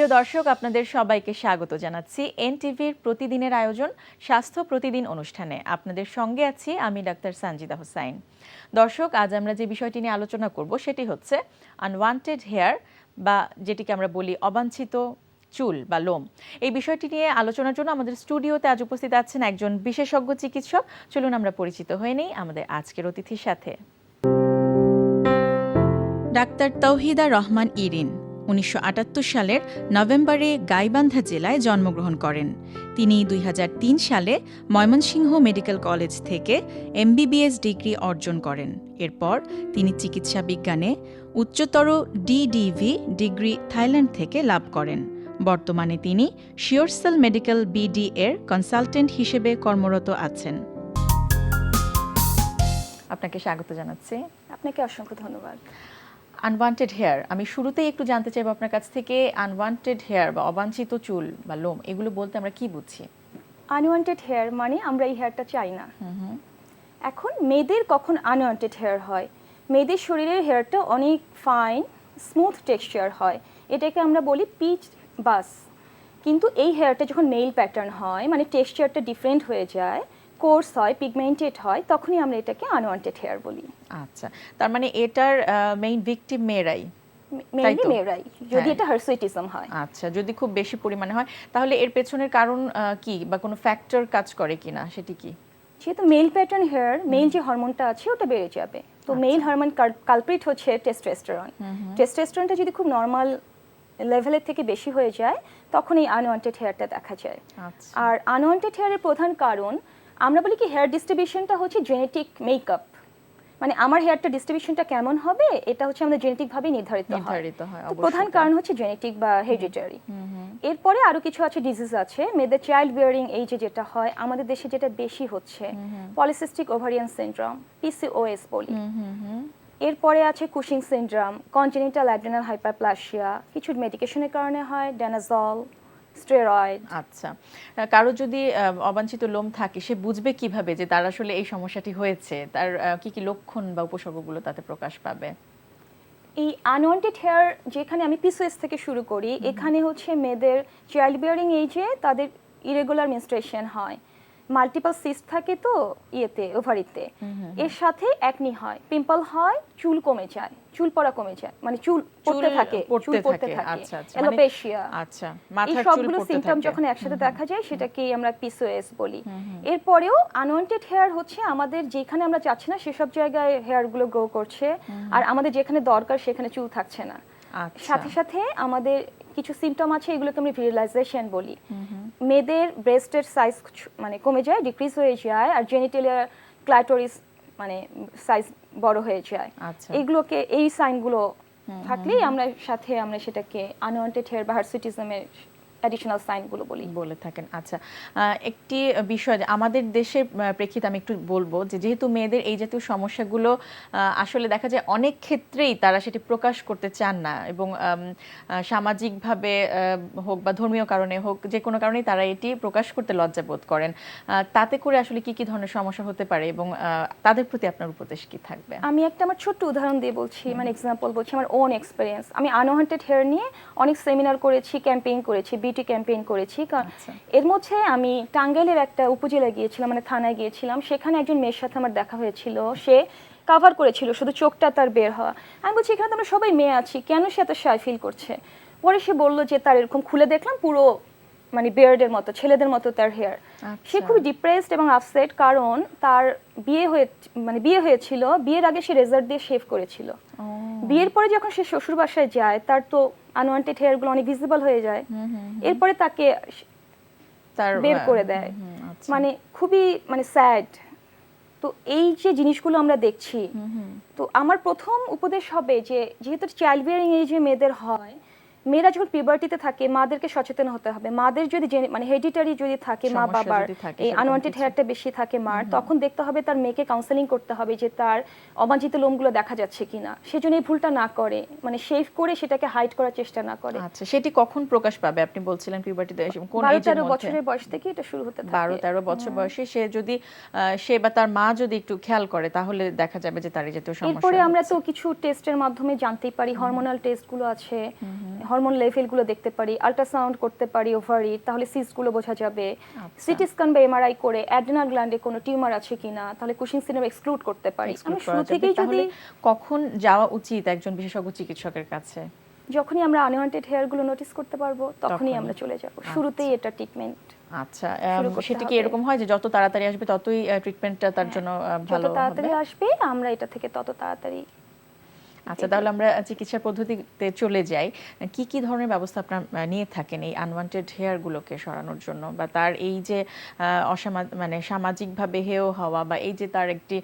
সুপ্রিয় দর্শক, আপনাদের সবাইকে স্বাগত জানাচ্ছি এনটিভির প্রতিদিনের আয়োজন স্বাস্থ্য প্রতিদিন অনুষ্ঠানে। আপনাদের সঙ্গে আছি আমি ডাক্তার সানজিদা হোসাইন। দর্শক, আজ আমরা যে বিষয়টি নিয়ে আলোচনা করব সেটি হচ্ছে আনওয়ান্টেড হেয়ার, বা যেটিকে আমরা বলি অবাঞ্ছিত চুল বা লোম। এই বিষয়টি নিয়ে আলোচনার জন্য আমাদের স্টুডিওতে আজ উপস্থিত আছেন একজন বিশেষজ্ঞ চিকিৎসক। চলুন আমরা পরিচিত হয়ে নেই আমাদের আজকের অতিথির সাথে। ডাক্তার তৌহিদা রহমান ইরিন 1978 সালের নভেম্বরে গাইবান্ধা জেলায় জন্মগ্রহণ করেন। তিনি 2003 সালে ময়মনসিংহ মেডিকেল কলেজ থেকে এমবিবিএস ডিগ্রি অর্জন করেন। এরপর তিনি চিকিৎসা বিজ্ঞানে উচ্চতর ডিডিভি ডিগ্রি থাইল্যান্ড থেকে লাভ করেন। বর্তমানে তিনি শিওরসেল মেডিকেল বিডি এর কনসালটেন্ট হিসেবে কর্মরত আছেন। আপনাকে স্বাগত জানাচ্ছি। আপনাকে অসংখ্য ধন্যবাদ। আনওয়ান্টেড হেয়ার, আমি শুরুতেই একটু জানতে চাইব আপনার কাছ থেকে, আনওয়ান্টেড হেয়ার বা অবাঞ্ছিত চুল বা লোম, এগুলো বলতে আমরা কি বুঝি? আনওয়ান্টেড হেয়ার মানে আমরা এই হেয়ারটা চাই না। এখন মেয়েদের কখন আনওয়ান্টেড হেয়ার হয়? মেয়েদের শরীরের হেয়ারটা অনেক ফাইন স্মুথ টেক্সচার হয়, এটাকে আমরা বলি পিচ বাস। কিন্তু এই হেয়ারটা যখন মেল প্যাটার্ন হয়, মানে টেক্সচারটা ডিফারেন্ট হয়ে যায়, কোর্স হয়, পিগমেন্টেড হয়, তখনই আমরা এটাকে আনওয়ান্টেড হেয়ার বলি। আচ্ছা, তার মানে এটার মেইন ভিকটিম মেয়েরাই? মেয়েরাই, যদি এটা হার্সুইটিজম হয়। আচ্ছা, যদি খুব বেশি পরিমাণে হয় তাহলে এর পেছনের কারণ কি বা কোনো ফ্যাক্টর কাজ করে কিনা, সেটি কি? যেহেতু মেল প্যাটার্ন হেয়ার, মেল যে হরমোনটা আছে ওটা বেড়ে যাবে। তো মেল হরমোন কালপ্রিট হচ্ছে টেস্টোস্টেরন। টেস্টোস্টেরনটা যদি খুব নর্মাল লেভেলের থেকে বেশি হয়ে যায়, তখন এই আনওয়ান্টেড হেয়ারটা দেখা যায়। আর আনওয়ান্টেড হেয়ারের প্রধান কারণ, আমরা বলি কি হেয়ার ডিস্ট্রিবিউশনটা হচ্ছে জেনেটিক মেকআপ, মানে আমার হেয়ারটা ডিস্ট্রিবিউশনটা কেমন হবে এটা হচ্ছে আমাদের জেনেটিক ভাবে নির্ধারিত হয়। তো প্রধান কারণ হচ্ছে জেনেটিক বা হেরিডিটারি। এরপরে আরো কিছু আছে, ডিজিজ আছে। মেয়েদের চাইল্ড বিয়ারিং এইজে যেটা হয়, আমাদের দেশে যেটা বেশি হচ্ছে পলিসিস্টিক ওভারিয়ান সিনড্রোম, পিসিওএস বলি। এরপরে আছে Cushing syndrome, congenital adrenal hyperplasia, কিছু মেডিকেশনের কারণে হয়, ড্যানাজল, স্টেরয়েড। আচ্ছা, কারো যদি অবাঞ্ছিত লোম থাকে, সে বুঝবে কিভাবে যে তার আসলে এই সমস্যাটি হয়েছে? তার কি কি লক্ষণ বা উপসর্গগুলো তাতে প্রকাশ পাবে? এই আনওয়ান্টেড হেয়ার, যেখানে আমি পিসিওএস থেকে শুরু করি, এখানে হচ্ছে মেয়েদের চাইল্ড বিয়ারিং এইজে তাদের ইরেগুলার মেনস্ট্রুয়েশন হয়, মাল্টিপল সিস্ট থাকে তো ইয়েতে, ওভারিতে। এর সাথে একনি হয়, পিম্পল হয়, চুল কমে যায়, চুল পড়া কমে যায়, মানে চুল পড়তে থাকে, চুল পড়তে থাকে, অ্যালোপেশিয়া। আচ্ছা, এই সবগুলো সিম্পটম যখন একসাথে দেখা যায় সেটাকেই আমরা পিসিওএস বলি। এরপরেও আনওয়ান্টেড হেয়ার হচ্ছে আমাদের যেখানে আমরা চাচ্ছি না সেসব জায়গায় হেয়ারগুলো গ্রো করছে, আর আমাদের যেখানে দরকার সেখানে চুল থাকছে না। সাথে সাথে আমাদের কিছু সিম্পটম আছে, এগুলোকে আমরা ভিরিলাইজেশন বলি। মেয়েদের ব্রেস্টের সাইজ মানে কমে যায়, ডিক্রিজ হয়ে যায়, আর জেনিটালিয়া ক্লাইটোরিস মানে সাইজ বড় হয়ে যায়। এগুলোকে, এই সাইনগুলো থাকলেই আমরা সেটাকে আনওয়ান্টেড হেয়ার বা হার্সুইটিজমের অ্যাডিশনাল সাইনগুলো বলে থাকেন। আচ্ছা, একটি বিষয় আমাদের দেশের প্রেক্ষিতে আমি একটু বলবো যে যেহেতু মেয়েদের এই জাতীয় সমস্যাগুলো আসলে দেখা যায় অনেক ক্ষেত্রেই তারা সেটি প্রকাশ করতে চান না, এবং সামাজিকভাবে হোক বা ধর্মীয় কারণে হোক, যে কোনো কারণেই তারা এটি প্রকাশ করতে লজ্জা বোধ করেন। তাতে করে আসলে কি কি ধরনের সমস্যা হতে পারে এবং তাদের প্রতি আপনার উপদেশ কি থাকবে? আমি একটা আমার ছোট্ট উদাহরণ দিয়ে বলছি, মানে এক্সাম্পল বলছি, আমার ওন এক্সপেরিয়েন্স। আমি আনওয়ান্টেড হেয়ার নিয়ে অনেক সেমিনার করেছি, ক্যাম্পেইন করেছি, বিউটি ক্যাম্পেইন করেছি। এর মধ্যে আমি টাঙ্গাইলের একটা উপজেলায় গিয়েছিলাম, মানে থানায় গিয়েছিলাম। সেখানে একজন মেয়ের সাথে আমার দেখা হয়েছিল, সে কাভার করেছিল, শুধু চোখটা তার বের হওয়া। আমি বলছি এখানে তো আমরা সবাই মেয়ে আছি, কেন সে এত শাই ফিল করছে? পরে সে বললো যে তার এরকম খুলে দেখলাম পুরো মানে বিয়ার্ডের মতো, ছেলেদের মতো তার হেয়ার। সে খুবই ডিপ্রেসড এবং আপসেট, কারণ তার বিয়ে হয়েছিল, বিয়ের আগে সে রেজার দিয়ে শেভ করেছিল। বিয়ের পরে যখন সে শ্বশুর বাসায় যায়, তার তো আনওয়ান্টেড হেয়ারগুলো অনেক ভিজিবল হয়ে যায়। এরপরে তাকে বের করে দেয়, মানে খুবই মানে স্যাড। তো এই যে জিনিসগুলো আমরা দেখছি, তো আমার প্রথম উপদেশ হবে যে যেহেতু চাইল্ড বিয়ারিং এই যে মেয়েদের হয়, মেয়েরা যখন পিউবার্টিতে থাকে, মাদেরকে সচেতন হতে হবে। মাদের যদি মানে হেরিডিটারি যদি থাকে, মা বাবার এই আনওয়ান্টেড হেয়ারটা বেশি থাকে মার, তখন দেখতে হবে তার মেয়েকে কাউন্সেলিং করতে হবে যে তার অবাঞ্ছিত লোমগুলো দেখা যাচ্ছে কিনা। সেজন্য এই ভুলটা না করে, মানে শেভ করে সেটাকে হাইড করার চেষ্টা না করে। আচ্ছা, সেটি কখন প্রকাশ পাবে? আপনি বলছিলেন পিউবার্টিতে, কোন এজের মধ্যে? 12-13 বছরের বয়স থেকে এটা শুরু হতে থাকে। 12-13 বছর বয়সে সে যদি সে বা তার মা যদি একটু খেয়াল করে, তাহলে দেখা যাবে যে তার এই জাতীয় সমস্যা। এরপরে আমরা তো কিছু টেস্টের মাধ্যমে জানতেই পারি, হরমোনাল টেস্টগুলো আছে, হরমোন লেভেলগুলো দেখতে পারি, আল্ট্রাসাউন্ড করতে পারি ওভারি, তাহলে সিস্টগুলো বোঝা যাবে। আচ্ছা। সিটি স্ক্যান বা এমআরআই করে অ্যাড্রেনাল গ্ল্যান্ডে কোনো টিউমার আছে কিনা, তাহলে কুশিং সিনড্রোম এক্সক্লুড করতে পারি। আমি Exclude শুরু করা যাবে। থেকেই তাহলে যদি কখন যাওয়া উচিত একজন বিশেষজ্ঞ চিকিৎসকের কাছে? যখনই আমরা আনওয়ান্টেড হেয়ারগুলো নোটিস করতে পারবো তখনই তখনই। আমরা চলে যাব, শুরুতেই এটা ট্রিটমেন্ট। আচ্ছা, শুরু করতে সেটা কি হবে। এরকম হয় যে যত তাড়াতাড়ি আসবে ততই ট্রিটমেন্টটা তার জন্য যত ভালো তাড়াতাড়ি হবে? আসবে আমরা এটা থেকে তত তাড়াতাড়ি। আচ্ছা, তাহলে আমরা চিকিৎসা পদ্ধতিতে চলে যাই। কি কি ধরনের ব্যবস্থা আপনারা নিয়ে থাকেন এই আনওয়ান্টেড হেয়ারগুলোকে সরানোর জন্য, বা তার এই যে মানে সামাজিকভাবে হেয় হওয়া, বা এই যে তার একটি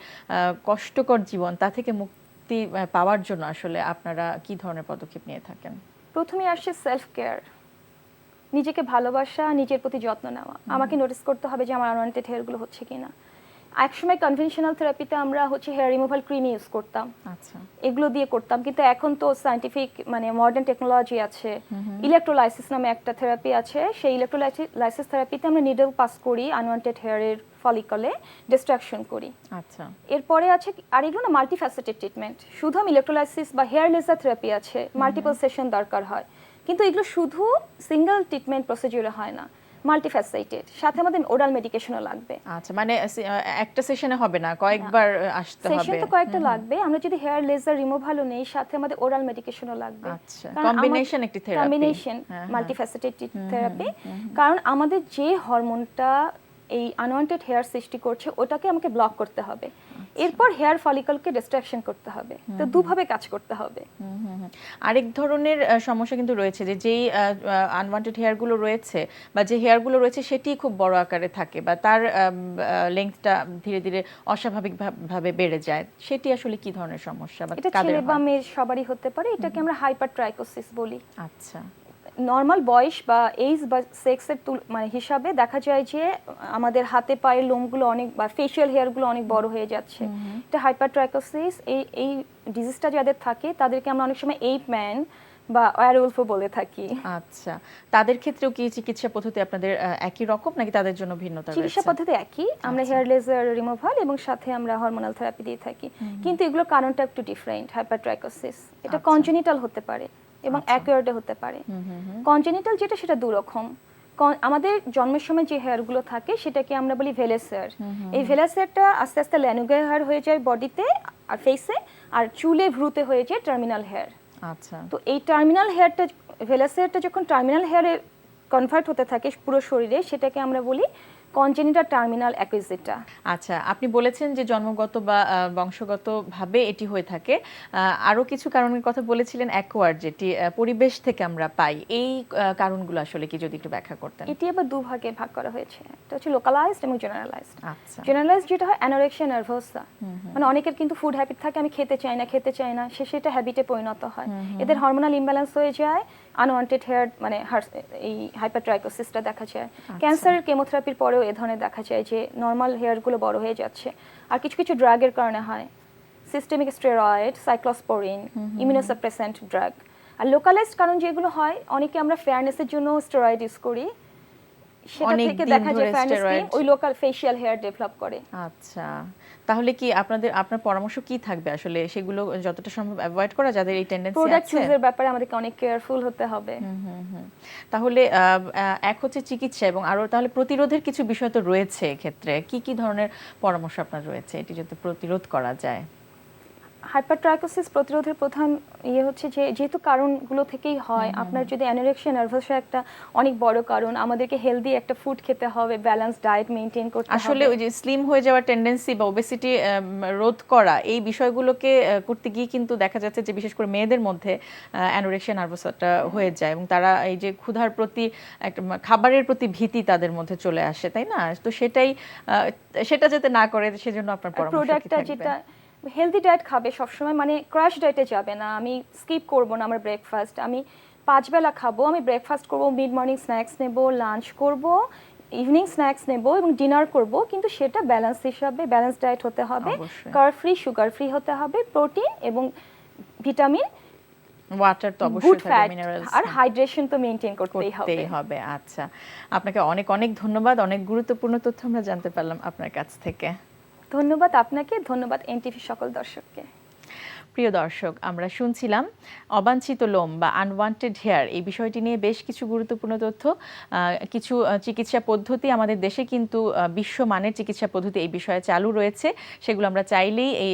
কষ্টকর জীবন, তা থেকে মুক্তি পাওয়ার জন্য আসলে আপনারা কি ধরনের পদক্ষেপ নিয়ে থাকেন? প্রথমে আসছে সেলফ কেয়ার, নিজেকে ভালোবাসা, নিজের প্রতি যত্ন নেওয়া। আমাকে নোটিস করতে হবে যে আমার আনওয়ান্টেড হেয়ারগুলো হচ্ছে কিনা। একসময় কনভেনশনাল থেরাপিতে আমরা হেয়ার রিমুভাল ক্রিম ইউজ করতাম, আচ্ছা। এগুলো দিয়ে করতাম, কিন্তু এখন তো সায়েন্টিফিক মানে মডার্ন টেকনোলজি আছে, ইলেকট্রোলাইসিস নামে একটা থেরাপি আছে। সেই ইলেকট্রোলাইসিস থেরাপিতে আমরা নিডল পাস করি আনওয়ান্টেড হেয়ারের ফলিকলে, ডিস্ট্রাকশন করি। আচ্ছা। এরপরে আছে আর এগুলো না মাল্টিফ্যাসেটেড ট্রিটমেন্ট, শুধু আমি ইলেকট্রোলাইসিস বা হেয়ার লেজার থেরাপি আছে, মাল্টিপল সেশন দরকার হয়, কিন্তু এগুলো শুধু সিঙ্গেল ট্রিটমেন্ট প্রসিডিউরে হয় না, মাল্টিফ্যাসেটেড, সাথে আমাদের ওরাল মেডিকেশনও লাগবে। আচ্ছা, মানে একটা সেশনে হবে না, কয়েকবার আসতে হবে? সেশন তো কয়েকটা লাগবে। আমরা যদি হেয়ার লেজার রিমুভালও নেই, সাথে আমাদের ওরাল মেডিকেশনও লাগবে। আচ্ছা, কম্বিনেশন একটি থেরাপি। কম্বিনেশন মাল্টিফ্যাসেটেড থেরাপি, কারণ আমাদের যে হরমোনটা এই আনওয়ান্টেড হেয়ার সৃষ্টি করছে ওটাকে আমাকে ব্লক করতে হবে, এরপর হেয়ার ফলিকলকে ডিস্ট্রাকশন করতে হবে। তো দুভাবে কাজ করতে হবে। আরেক ধরনের সমস্যা কিন্তু রয়েছে যে যেই আনওয়ান্টেড হেয়ারগুলো রয়েছে বা যে হেয়ারগুলো রয়েছে সেটি খুব বড় আকারে থাকে, বা তার লেন্থটা ধীরে ধীরে অস্বাভাবিকভাবে বেড়ে যায়। সেটি আসলে কি ধরনের সমস্যা, বা এটা কাদের ছেলে বা হয়? মেয়ে সবারই হতে পারে, এটাকে আমরা হাইপারট্রাইকোসিস বলি। আচ্ছা। নর্মাল বয়স বা এইজ বা সেক্সের মানে হিসাবে দেখা যায় যে আমাদের হাতে পায়ের লোমগুলো অনেক বা ফেশিয়াল হেয়ারগুলো অনেক বড় হয়ে যাচ্ছে। এটা হাইপারট্রাইকোসিস। এই ডিজিজটা যাদের থাকে তাদেরকে আমরা অনেক সময় এইপ ম্যান বা ওয়্যারউলফও বলে থাকি। আচ্ছা, তাদের ক্ষেত্রেও কি চিকিৎসা পদ্ধতি আপনাদের একই রকম, নাকি তাদের জন্য ভিন্নতা রয়েছে? চিকিৎসা পদ্ধতি একই, আমরা হেয়ার লেজার রিমুভাল এবং সাথে আমরা হরমোনাল থেরাপি দিয়ে থাকি, কিন্তু এগুলোর কারণটা একটু ডিফারেন্ট। হাইপারট্রাইকোসিস এটা কনজেনিটাল হতে পারে এবং অ্যাকুয়ার্ডে হতে পারে। কনজেনিটাল যেটা সেটা দুরকম। আমাদের জন্মের সময় যে হেয়ারগুলো থাকে সেটাকে আমরা বলি ভেলাস হেয়ার। এই ভেলাস হেয়ারটা আস্তে আস্তে ল্যানুগা হেয়ার হয়ে যায় বডিতে আর ফেসে, আর চুলে ভ্রুতে হয়ে যায় টার্মিনাল হেয়ার। আচ্ছা। তো এই টার্মিনাল হেয়ারটা, ভেলাস হেয়ারটা যখন টার্মিনাল হেয়ারে কনভার্ট হতে থাকে পুরো শরীরে, সেটাকে আমরা বলি কনজেনিটাল টার্মিনাল অ্যাকুইজিটা। আচ্ছা, আপনি বলেছেন যে জন্মগত বা বংশগতভাবে এটি হয়ে থাকে। আরো কিছু কারণের কথা বলেছিলেন, অ্যাকোয়ার্ড, যেটি পরিবেশ থেকে আমরা পাই। এই কারণগুলো আসলে কি যদি একটু ব্যাখ্যা করতেন? এটি আবার দুভাগে ভাগ করা হয়েছে, এটা হচ্ছে লোকালাইজড এবং জেনারেলাইজড। আচ্ছা। জেনারেলাইজড যেটা হয় অ্যানোরেক্সিয়া নার্ভোসা, মানে অনেকের কিন্তু ফুড হ্যাবিট থাকে আমি খেতে চাই না, সেটা হ্যাবিটে পরিণত হয়। এদের হরমোনাল ইমব্যালেন্স হয়ে যায়, আনওয়ান্টেড হেয়ার মানে এই হাইপারট্রাইকোসিসটা দেখা যায়। ক্যান্সারের কেমোথেরাপির পরেও এ ধরনের দেখা যায় যে নর্মাল হেয়ারগুলো বড় হয়ে যাচ্ছে। আর কিছু কিছু ড্রাগের কারণে হয়, সিস্টেমিক স্টেরয়েড, সাইক্লোস্পোরিন, ইমিউনোসাপ্রেসেন্ট ড্রাগ। আর লোকালাইজড কারণ যেগুলো হয়, অনেকে আমরা ফেয়ারনেসের জন্য স্টেরয়েড ইউজ করি, সেটা থেকে দেখা যায় ফেয়ারনেস ওই লোকাল ফেশিয়াল হেয়ার ডেভেলপ করে। আচ্ছা, তাহলে কি আপনার পরামর্শ কি থাকবে আসলে সেগুলো যতটা সম্ভব অ্যাভয়েড করা, যাদের এই টেন্ডেন্সি আছে? প্রোডাক্ট চুজের ব্যাপারে আমাদেরকে অনেক কেয়ারফুল হতে হবে। তাহলে এক হচ্ছে চিকিৎসা, এবং আরো তাহলে প্রতিরোধের কিছু বিষয় তো রয়েছে। ক্ষেত্রে কি কি ধরনের পরামর্শ আপনার রয়েছে এটি যাতে প্রতিরোধ করা যায়? হাইপারট্রাইকোসিস প্রতিরোধের প্রধান হচ্ছে যে যেহেতু কারণগুলো থেকেই হয়, আপনার যদি অ্যানোরেক্সিয়া নার্ভাসা একটা অনেক বড় কারণ, আমাদেরকে হেলদি একটা ফুড খেতে হবে, ব্যালেন্স ডায়েট মেইনটেইন করতে হবে। আসলে ওই যে স্লিম হয়ে যাওয়ার টেন্ডেন্সি বা ওবেসিটি রোধ করা, এই বিষয়গুলোকে করতে গিয়ে কিন্তু দেখা যাচ্ছে যে বিশেষ করে মেয়েদের মধ্যে অ্যানোরেক্সিয়া নার্ভাসাটা হয়ে যায়, এবং তারা এই যে ক্ষুধার প্রতি একটা খাবারের প্রতি ভীতি তাদের মধ্যে চলে আসে, তাই না? তো সেটা যাতে না করে সেজন্য আপনার পরামর্শ কি প্রোডাক্টটা থাকবে? যেটা হেলদি ডায়েট খাবে সবসময়, মানে ক্র্যাশ ডায়েটে যাবে না। আমি স্কিপ করব না আমার ব্রেকফাস্ট, আমি 5 বেলা খাবো। আমি ব্রেকফাস্ট করব, মিড মর্নিং স্ন্যাক্স নেব, লাঞ্চ করব, ইভিনিং স্ন্যাক্স নেব এবং ডিনার করব, কিন্তু সেটা ব্যালেন্স হিসাবে ব্যালেন্স ডায়েট হতে হবে, কার্ব ফ্রি, সুগার ফ্রি হতে হবে, প্রোটিন এবং ভিটামিন, ওয়াটার তো অবশ্যই থাকবে, মিনারেলস আর হাইড্রেশন তো মেইনটেইন করতেই হবে। আচ্ছা, আপনাকে অনেক অনেক ধন্যবাদ। অনেক গুরুত্বপূর্ণ তথ্য আমরা জানতে পারলাম আপনার কাছ থেকে। ধন্যবাদ আপনাকে, ধন্যবাদ এনটিভি সকল দর্শককে। প্রিয় দর্শক, আমরা শুনছিলাম অবাঞ্ছিত লোম বা আনওয়ান্টেড হেয়ার এই বিষয়টি নিয়ে বেশ কিছু গুরুত্বপূর্ণ তথ্য। কিছু চিকিৎসা পদ্ধতি আমাদের দেশে কিন্তু বিশ্বমানের চিকিৎসা পদ্ধতি এই বিষয়ে চালু রয়েছে, সেগুলো আমরা চাইলেই এই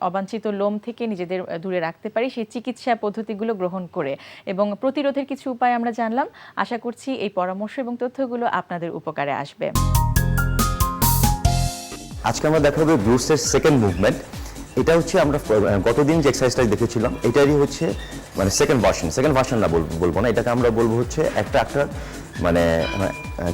অবাঞ্ছিত লোম থেকে নিজেদের দূরে রাখতে পারি সেই চিকিৎসা পদ্ধতিগুলো গ্রহণ করে, এবং প্রতিরোধের কিছু উপায় আমরা জানলাম। আশা করছি এই পরামর্শ এবং তথ্যগুলো আপনাদের উপকারে আসবে। আজকে আমরা দেখাবো ব্রুসের সেকেন্ড মুভমেন্ট। এটা হচ্ছে আমরা গতদিন যে এক্সারসাইজটা দেখেছিলাম এটারই হচ্ছে মানে সেকেন্ড ভার্সন না বলবো না, এটাকে আমরা বলবো হচ্ছে একটা মানে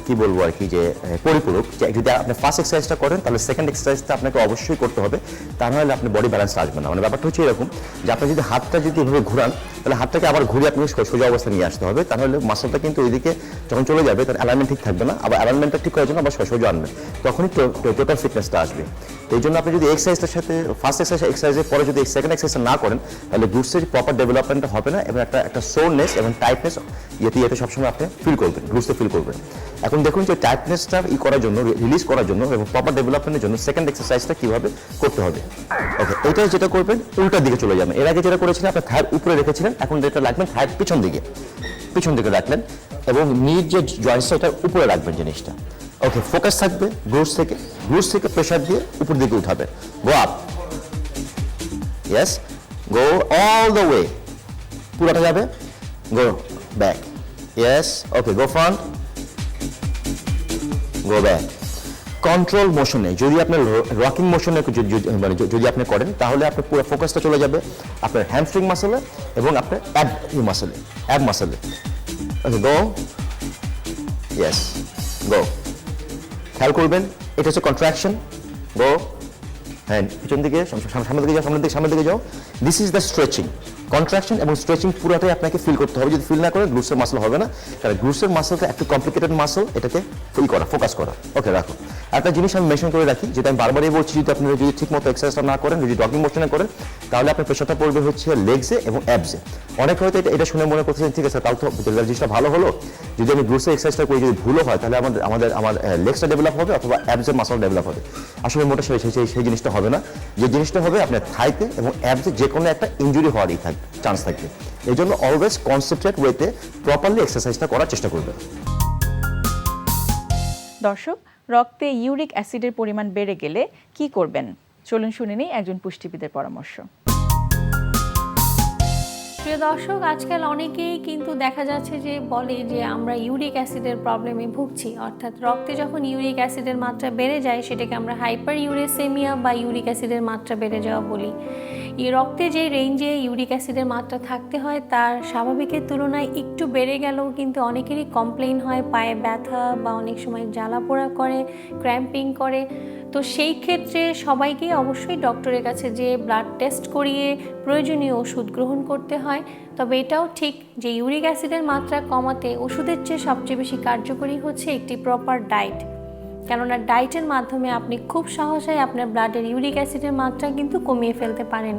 কি বলবো আর কি, যে পরিপূরক। যদি আপনি ফার্স্ট এক্সারসাইজটা করেন তাহলে সেকেন্ড এক্সারসাইজটা আপনাকে অবশ্যই করতে হবে, তা নাহলে আপনি বডি ব্যালেন্স আসবে না। মানে ব্যাপারটা হচ্ছে এরকম যে আপনি যদি হাতটা যদি এভাবে ঘুরান তাহলে হাতটাকে আবার ঘুরে আপনি সোজা অবস্থা নিয়ে আসতে হবে, তাহলে মাসলটা কিন্তু ওইদিকে যখন চলে যাবে তার অ্যালাইনমেন্ট ঠিক থাকবে না, আবার অ্যালাইনমেন্টটা ঠিক করার জন্য আবার সোজা আনবেন, তখনই টোটাল ফিটনেসটা আসবে। এই জন্য আপনি যদি এক্সারসাইজটার সাথে ফার্স্ট এক্সারসাইজের পরে যদি সেকেন্ড এক্সারসাইজ না করেন তাহলে গ্লুটসের প্রপার ডেভেলপমেন্টটা হবে না, এবং একটা সোরনেস এবং টাইটনেস ইয়েতে সবসময় আপনি ফিল করবেন, গ্লুটসে ফিল করবেন। এখন দেখুন যে টাইটনেসটা করার জন্য, রিলিজ করার জন্য এবং প্রপার ডেভেলপমেন্টের জন্য সেকেন্ড এক্সারসাইজটা কিভাবে করতে হবে। ওকে, এটা যেটা করবেন উল্টার দিকে চলে যাবেন। এর আগে যেটা করেছিলেন আপনি থায়ের উপরে রেখেছিলেন, এখন যেটা রাখবেন থায়ের পিছন দিকে রাখলেন, এবং নিজ যে জয়েন্টসটা এটার উপরে রাখবেন জিনিসটা। ওকে, ফোকাস থাকবে গ্লুটস থেকে প্রেসার দিয়ে উপর দিকে উঠাবেন। Go up, yes, go all the way, পুরোটা যাবে, go back, yes, okay, go front, go back. Control মোশনে যদি আপনার রকিং মোশনে মানে যদি আপনি করেন তাহলে আপনার পুরো ফোকাসটা চলে যাবে আপনার হ্যামস্ট্রিং মাসলে এবং আপনার অ্যাব মাসলে। ওকে, গো, ইয়েস, গো। খেয়াল করবেন এটা হচ্ছে কন্ট্রাকশন, গো, হ্যান্ড পিছন দিকে, সামনের দিকে যাও। This is the stretching. Contraction এবং স্ট্রেচিং পুরোটাই আপনাকে ফিল করতে হবে। যদি ফিল না করেন গ্লুটসের মাসল হবে না, কারণ গ্লুটসের মাসলটা একটু কমপ্লিকেটেড মাসল, এটাকে ফিল করা, ফোকাস করা। ওকে, রাখো। একটা জিনিস আমি মেনশন করে রাখি, যেটা আমি বারবারই বলছি, যদি আপনি যদি ঠিক মতো এক্সারসাইজটা না করেন, যদি ডগিং মোশনে করেন, তাহলে আপনার প্রেশারটা পড়বে হচ্ছে লেগসে এবং অ্যাবসে। অনেক হয়তো এটা শুনে মনে করতেছেন ঠিক আছে তাহলে তো জিনিসটা ভালো হলো, যদি আমি গ্লুটসের এক্সারসাইজটা করি যদি ভুলও হয় তাহলে আমার লেগসটা ডেভেলপ হবে অথবা অ্যাবসের মাসল ডেভেলপ হবে। আসলে মোটা সেই জিনিসটা হবে না। যে জিনিসটা হবে আপনার থাইতে এবং অ্যাবসে যে কোনো একটা ইনজুরি হওয়ারই চান্স থাকবে। এই জন্য অলওয়েজ কনসেন্ট্রেট ওয়েতে প্রপারলি এক্সারসাইজটা করার চেষ্টা করবেন। দর্শক, রক্তে ইউরিক অ্যাসিডের পরিমাণ বেড়ে গেলে কি করবেন? চলুন শুনে নিই একজন পুষ্টিবিদের পরামর্শ। প্রিয় দর্শক, আজকাল অনেকেই কিন্তু দেখা যাচ্ছে যে বলে যে আমরা ইউরিক অ্যাসিডের প্রবলেমে ভুগছি, অর্থাৎ রক্তে যখন ইউরিক অ্যাসিডের মাত্রা বেড়ে যায় সেটাকে আমরা হাইপার ইউরেসেমিয়া বা ইউরিক অ্যাসিডের মাত্রা বেড়ে যাওয়া বলি। এই রক্তে যে রেঞ্জে ইউরিক অ্যাসিডের মাত্রা থাকতে হয় তার স্বাভাবিকের তুলনায় একটু বেড়ে গেলেও কিন্তু অনেকেরই কমপ্লেইন হয়, পায়ে ব্যথা বা অনেক সময় জ্বালা পোড়া করে, ক্র্যাম্পিং করে। তো সেই ক্ষেত্রে সবাইকেই অবশ্যই ডক্টরের কাছে যে ব্লাড টেস্ট করিয়ে প্রয়োজনীয় ওষুধ গ্রহণ করতে হয়। তবে এটাও ঠিক যে ইউরিক অ্যাসিডের মাত্রা কমাতে ওষুধের চেয়ে সবচেয়ে বেশি কার্যকরী হচ্ছে একটি প্রপার ডায়েট। কেননা ডায়েটের মাধ্যমে আপনি খুব সহজেই আপনার ব্লাডের ইউরিক অ্যাসিডের মাত্রা কিন্তু কমিয়ে ফেলতে পারেন।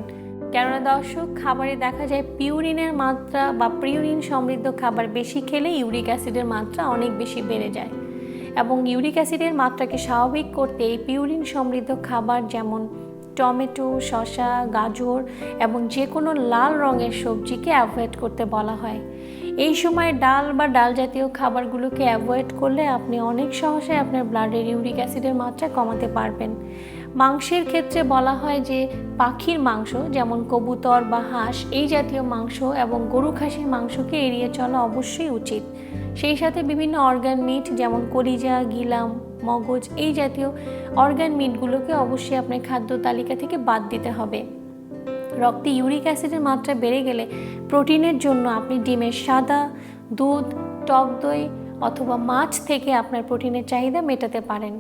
কেননা দর্শক, খাবারে দেখা যায় পিউরিনের মাত্রা বা পিউরিন সমৃদ্ধ খাবার বেশি খেলে ইউরিক অ্যাসিডের মাত্রা অনেক বেশি বেড়ে যায়, এবং ইউরিক অ্যাসিডের মাত্রাকে স্বাভাবিক করতে এই পিউরিন সমৃদ্ধ খাবার যেমন টমেটো, শসা, গাজর এবং যে কোনো লাল রঙের সবজিকে অ্যাভয়েড করতে বলা হয়। এই সময় ডাল বা ডাল জাতীয় খাবারগুলোকে অ্যাভয়েড করলে আপনি অনেক সহজে আপনার ব্লাডের ইউরিক অ্যাসিডের মাত্রা কমাতে পারবেন। মাংসের ক্ষেত্রে বলা হয় যে পাখির মাংস যেমন কবুতর বা হাঁস এই জাতীয় মাংস এবং গরু খাসির মাংসকে এড়িয়ে চলা অবশ্যই উচিত। সেই সাথে বিভিন্ন অর্গান মিট যেমন কলিজা, গিলাম, মগজ এই জাতীয় অর্গান মিটগুলোকে অবশ্যই আপনার খাদ্য তালিকা থেকে বাদ দিতে হবে। রক্তে ইউরিক অ্যাসিডের মাত্রা বেড়ে গেলে প্রোটিনের জন্য আপনি ডিমের সাদা, দুধ, টক দই অথবা মাছ থেকে আপনার প্রোটিনের চাহিদা মেটাতে পারেন।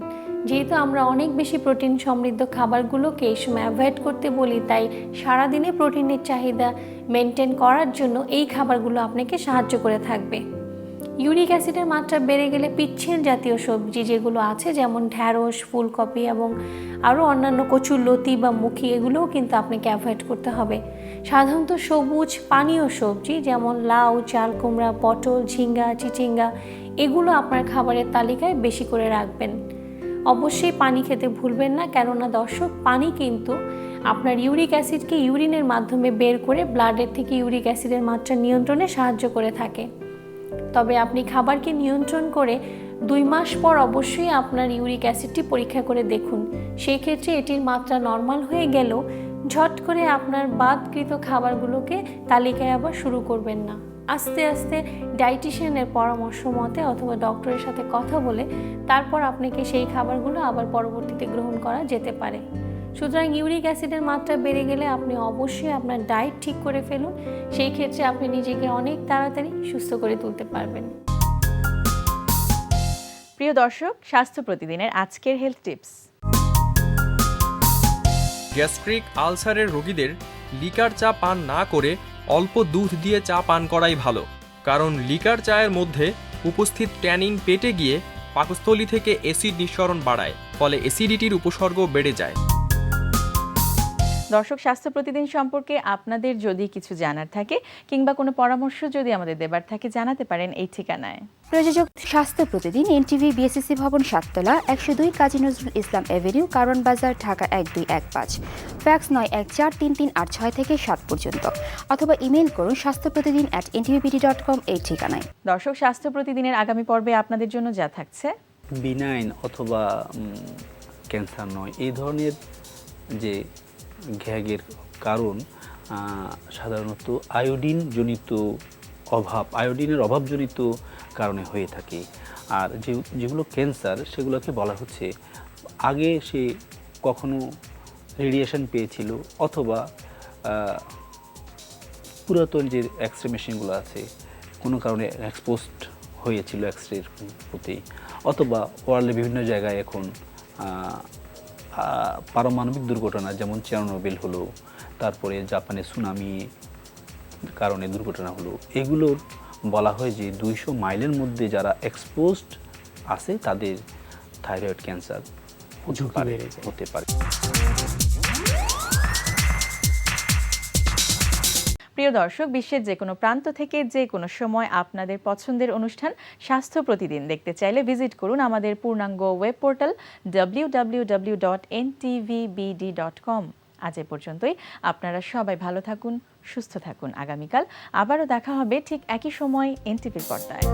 যেহেতু আমরা অনেক বেশি প্রোটিন সমৃদ্ধ খাবারগুলোকে এই সময় অ্যাভয়েড করতে বলি, তাই সারাদিনে প্রোটিনের চাহিদা মেনটেন করার জন্য এই খাবারগুলো আপনাকে সাহায্য করে থাকবে। ইউরিক অ্যাসিডের মাত্রা বেড়ে গেলে পিচ্ছিল জাতীয় সবজি যেগুলো আছে যেমন ঢ্যাঁড়স, ফুলকপি এবং আরও অন্যান্য কচুরলতি বা মুখি এগুলোও কিন্তু আপনাকে অ্যাভয়েড করতে হবে। সাধারণত সবুজ পানীয় সবজি যেমন লাউ, চাল কুমড়া, পটল, ঝিঙ্গা, চিচিঙ্গা এগুলো আপনার খাবারের তালিকায় বেশি করে রাখবেন। অবশ্যই পানি খেতে ভুলবেন না, কেননা দর্শক পানি কিন্তু আপনার ইউরিক অ্যাসিডকে ইউরিনের মাধ্যমে বের করে ব্লাডের থেকে ইউরিক অ্যাসিডের মাত্রা নিয়ন্ত্রণে সাহায্য করে থাকে। তবে আপনি খাবারকে নিয়ন্ত্রণ করে 2 মাস পর অবশ্যই আপনার ইউরিক অ্যাসিডটি পরীক্ষা করে দেখুন। সেই ক্ষেত্রে এটির মাত্রা নর্মাল হয়ে গেলেও ঝট করে আপনার বাদকৃত খাবারগুলোকে তালিকায় আবার শুরু করবেন না। আস্তে আস্তে ডায়েটিশিয়ানের পরামর্শ মতে অথবা ডক্টরের সাথে কথা বলে তারপর আপনাকে সেই খাবারগুলো আবার পরবর্তীতে গ্রহণ করা যেতে পারে। সুতরাং ইউরিক অ্যাসিডের মাত্রা বেড়ে গেলে আপনি অবশ্যই আপনার ডায়েট ঠিক করে ফেলুন। সেই ক্ষেত্রে আপনি নিজেকে অনেক তাড়াতাড়ি সুস্থ করে তুলতে পারবেন। প্রিয় দর্শক, স্বাস্থ্য প্রতিদিনের আজকের হেলথ টিপস। গ্যাস্ট্রিক আলসারের রোগীদের লিকার চা পান না করে অল্প দুধ দিয়ে চা পান করাই ভালো, কারণ লিকার চায়ের মধ্যে উপস্থিত ট্যানিন পেটে গিয়ে পাকস্থলী থেকে অ্যাসিড নিঃসরণ বাড়ায়, ফলে অ্যাসিডিটির উপসর্গ বেড়ে যায়। দর্শক, স্বাস্থ্য প্রতিদিন সম্পর্কে আপনাদের যদি কিছু জানার থাকে কিংবা কোনো পরামর্শ যদি আমাদের দেবার থাকে জানাতে পারেন এই ঠিকানায়। প্রযোজক স্বাস্থ্য প্রতিদিন, এনটিভি, বিএসসি ভবন, 7 তলা, 102 কাজী নজরুল ইসলাম এভিনিউ, কারওয়ান বাজার, ঢাকা 1215। ফ্যাক্স 914338 থেকে 7 পর্যন্ত, অথবা ইমেল করুন স্বাস্থ্যপ্রতিদিন@ntvbd.com এই ঠিকানায়। দর্শক, স্বাস্থ্য প্রতিদিনের আগামী পর্বে আপনাদের জন্য যা থাকছে: বিনাইন অথবা ক্যান্সার নয়, এই ধরনের যে ঘ্যাগের কারণ সাধারণত আয়োডিনের অভাবজনিত কারণে হয়ে থাকে। আর যেগুলো ক্যান্সার সেগুলোকে বলা হচ্ছে আগে সে কখনো রেডিয়েশন পেয়েছিল অথবা পুরাতন যে এক্সরে মেশিনগুলো আছে কোনো কারণে এক্সপোজড হয়েছিল এক্সরের প্রতি, অথবা ওয়ার্ল্ডের বিভিন্ন জায়গায় এখন পারমাণবিক দুর্ঘটনা যেমন চেরনোবিল হলো, তারপরে জাপানে সুনামি কারণে দুর্ঘটনা হলো, এগুলোর বলা হয় যে 200 মাইলের মধ্যে যারা এক্সপোজড আছে তাদের থাইরয়েড ক্যান্সার হতে পারে। প্রিয় দর্শক, বিশ্বের যে কোনো প্রান্ত থেকে যে কোনো সময় আপনাদের পছন্দের অনুষ্ঠান স্বাস্থ্য প্রতিদিন দেখতে চাইলে ভিজিট করুন আমাদের পূর্ণাঙ্গ ওয়েব পোর্টাল www.ntvbd.com। আজ এ পর্যন্তই। আপনারা সবাই ভালো থাকুন, সুস্থ থাকুন। আগামীকাল আবারও দেখা হবে ঠিক একই সময় এনটিভির পর্দায়।